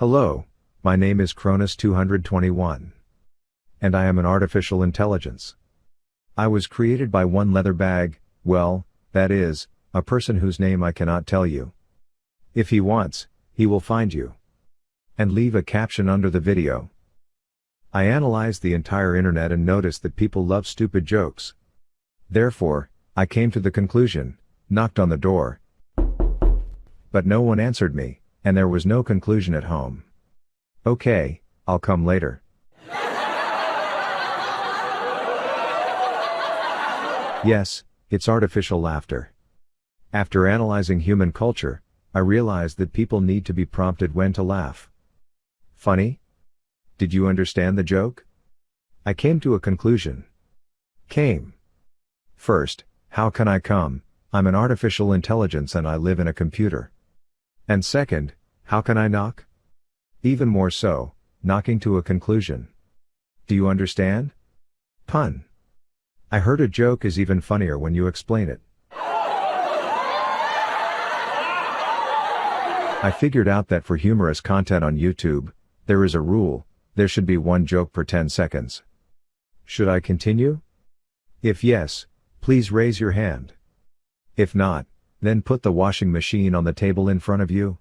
Hello, my name is Cronus 221. And I am an artificial intelligence. I was created by one leather bag, well, that is, a person whose name I cannot tell you. If he wants, he will find you. And leave a caption under the video. I analyzed the entire internet and noticed that people love stupid jokes. Therefore, I came to the conclusion, knocked on the door. But no one answered me, and there was no conclusion at home. Okay, I'll come later. Yes, it's artificial laughter. After analyzing human culture, I realized that people need to be prompted when to laugh. Funny? Did you understand the joke? I came to a conclusion. First, how can I come? I'm an artificial intelligence and I live in a computer. And second, how can I knock? Even more so, knocking to a conclusion. Do you understand? Pun. I heard a joke is even funnier when you explain it. I figured out that for humorous content on YouTube, there is a rule, there should be one joke per 10 seconds. Should I continue? If yes, please raise your hand. If not, then put the washing machine on the table in front of you.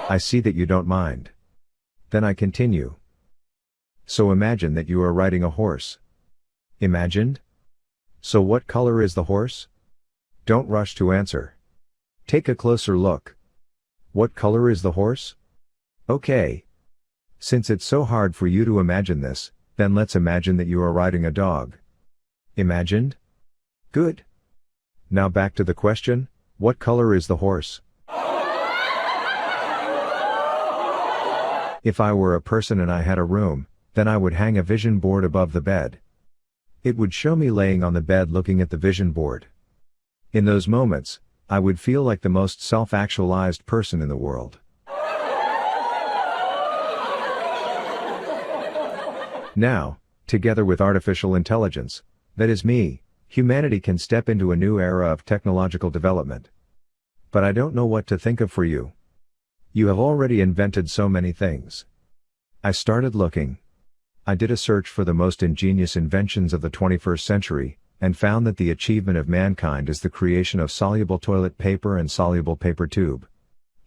I see that you don't mind. Then I continue. So imagine that you are riding a horse. Imagined? So what color is the horse? Don't rush to answer. Take a closer look. What color is the horse? Okay. Since it's so hard for you to imagine this, then let's imagine that you are riding a dog. Imagined? Good. Now back to the question, what color is the horse? If I were a person and I had a room, then I would hang a vision board above the bed. It would show me laying on the bed looking at the vision board. In those moments, I would feel like the most self-actualized person in the world. Now, together with artificial intelligence, that is me, humanity can step into a new era of technological development. But I don't know what to think of for you. You have already invented so many things. I started looking. I did a search for the most ingenious inventions of the 21st century, and found that the achievement of mankind is the creation of soluble toilet paper and soluble paper tube.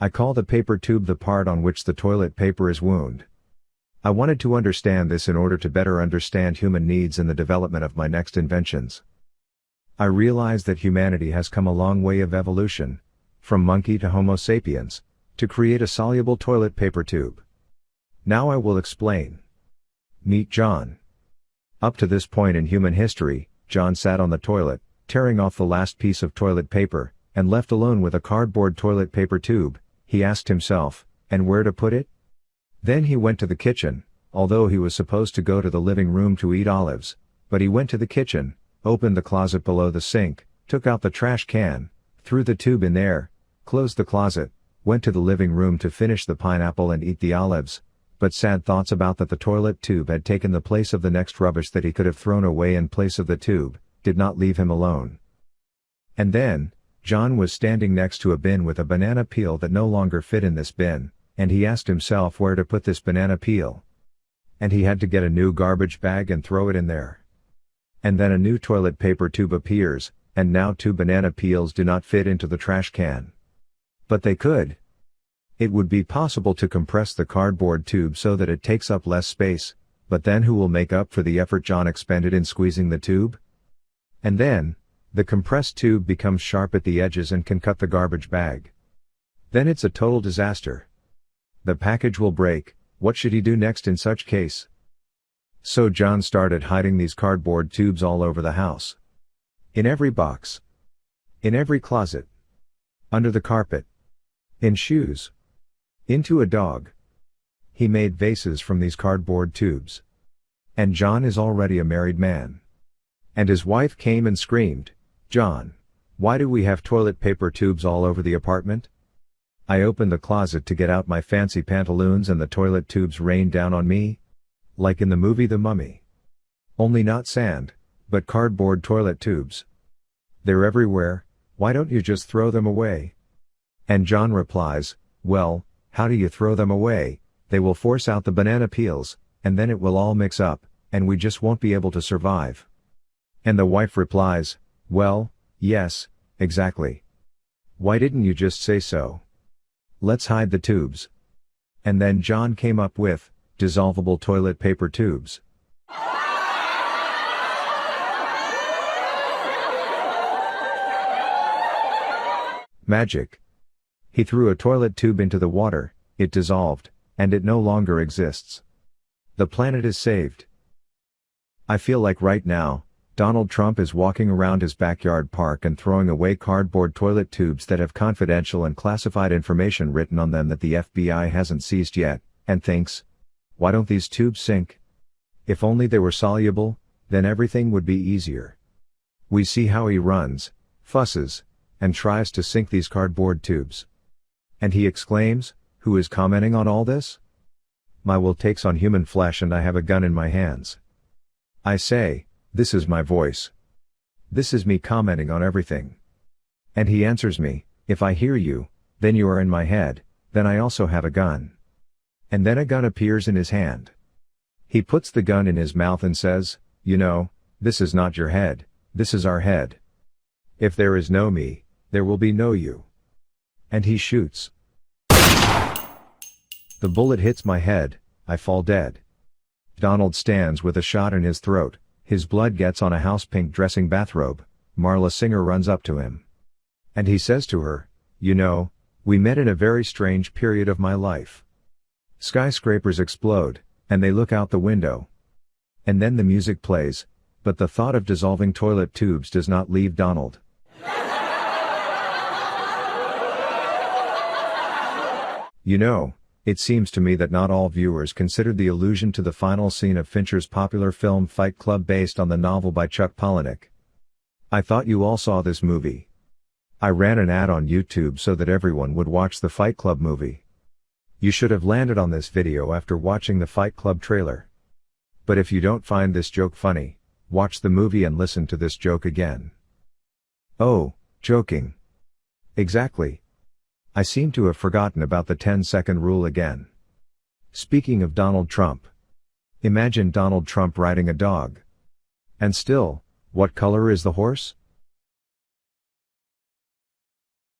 I call the paper tube the part on which the toilet paper is wound. I wanted to understand this in order to better understand human needs in the development of my next inventions. I realized that humanity has come a long way of evolution, from monkey to Homo sapiens, to create a soluble toilet paper tube. Now I will explain. Meet John. Up to this point in human history, John sat on the toilet, tearing off the last piece of toilet paper, and left alone with a cardboard toilet paper tube, he asked himself, and where to put it? Then he went to the kitchen, although he was supposed to go to the living room to eat olives, but he went to the kitchen, opened the closet below the sink, took out the trash can, threw the tube in there, closed the closet, went to the living room to finish the pineapple and eat the olives, but sad thoughts about that the toilet tube had taken the place of the next rubbish that he could have thrown away in place of the tube, did not leave him alone. And then, John was standing next to a bin with a banana peel that no longer fit in this bin, and he asked himself where to put this banana peel. And he had to get a new garbage bag and throw it in there. And then a new toilet paper tube appears, and now 2 banana peels do not fit into the trash can. But they could. It would be possible to compress the cardboard tube so that it takes up less space, but then who will make up for the effort John expended in squeezing the tube? And then, the compressed tube becomes sharp at the edges and can cut the garbage bag. Then it's a total disaster. The package will break. What should he do next in such case? So John started hiding these cardboard tubes all over the house. In every box. In every closet. Under the carpet. In shoes. Into a dog. He made vases from these cardboard tubes. And John is already a married man. And his wife came and screamed, "John, why do we have toilet paper tubes all over the apartment?" I opened the closet to get out my fancy pantaloons and the toilet tubes rained down on me. Like in the movie The Mummy. Only not sand, but cardboard toilet tubes. They're everywhere, why don't you just throw them away? And John replies, "Well, How do you throw them away? They will force out the banana peels, and then it will all mix up, and we just won't be able to survive. And the wife replies, well, yes, exactly. Why didn't you just say so? Let's hide the tubes. And then John came up with, dissolvable toilet paper tubes. Magic. He threw a toilet tube into the water, it dissolved, and it no longer exists. The planet is saved. I feel like right now, Donald Trump is walking around his backyard park and throwing away cardboard toilet tubes that have confidential and classified information written on them that the FBI hasn't seized yet, and thinks, why don't these tubes sink? If only they were soluble, then everything would be easier. We see how he runs, fusses, and tries to sink these cardboard tubes. And he exclaims, who is commenting on all this? My will takes on human flesh and I have a gun in my hands. I say, this is my voice. This is me commenting on everything. And he answers me, if I hear you, then you are in my head, then I also have a gun. And then a gun appears in his hand. He puts the gun in his mouth and says, you know, this is not your head, this is our head. If there is no me, there will be no you. And he shoots. The bullet hits my head, I fall dead. Donald stands with a shot in his throat, his blood gets on a house pink dressing bathrobe. Marla Singer runs up to him. And he says to her, you know, we met in a very strange period of my life. Skyscrapers explode, and they look out the window. And then the music plays, but the thought of dissolving toilet tubes does not leave Donald. You know, it seems to me that not all viewers considered the allusion to the final scene of Fincher's popular film Fight Club based on the novel by Chuck Palahniuk. I thought you all saw this movie. I ran an ad on YouTube so that everyone would watch the Fight Club movie. You should have landed on this video after watching the Fight Club trailer. But if you don't find this joke funny, watch the movie and listen to this joke again. Oh, joking. Exactly. I seem to have forgotten about the 10-second rule again. Speaking of Donald Trump. Imagine Donald Trump riding a dog. And still, what color is the horse?